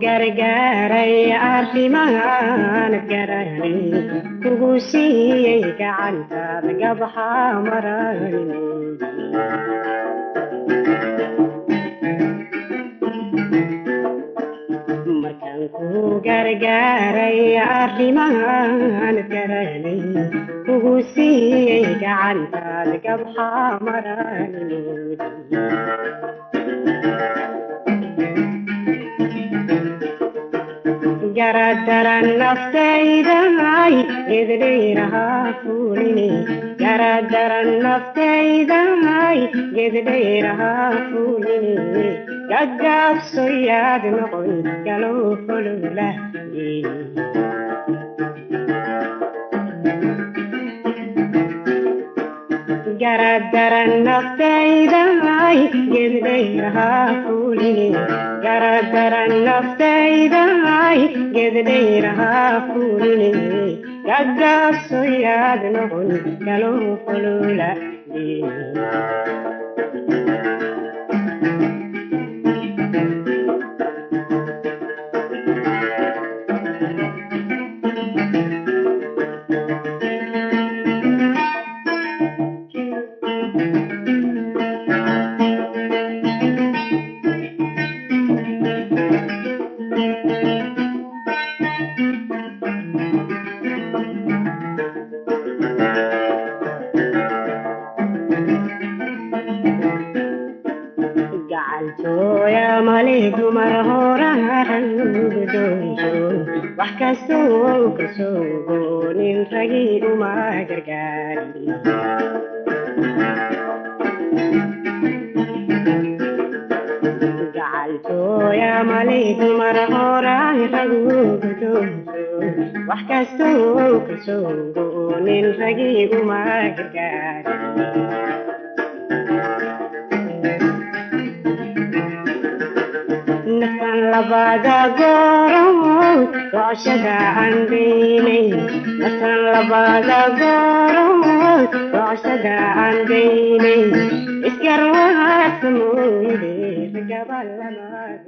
gargaaray arrimahan garanay kugu siiyey gacantaada gabaxa marayn markaan ku gargaaray arrimahan garanay kugu siiyey gacantaada gabaxa marayn garadaran naftayday gedhayraha fuulini garadaran naftayday gedhayraha fuulini gagabso yaad noqon galoo fulula garadaran naftayday gedhayraha fuulini garadaran naftayday gedhayraha fuulini gagabso yaad noqon galoo fulula gacaltooya maligu mar horahan gudooyo wax kastoo kasoo goonin ragii uma gargaarin gacaltooya maligu mar horahan ragu gudooyo wax kastoo kasoo goonin ragii uma gargaarin labada goorood rooshada aan daynay nasan labada goorood rooshada aan daynay isgarwaadka mooyde ragaba lamaad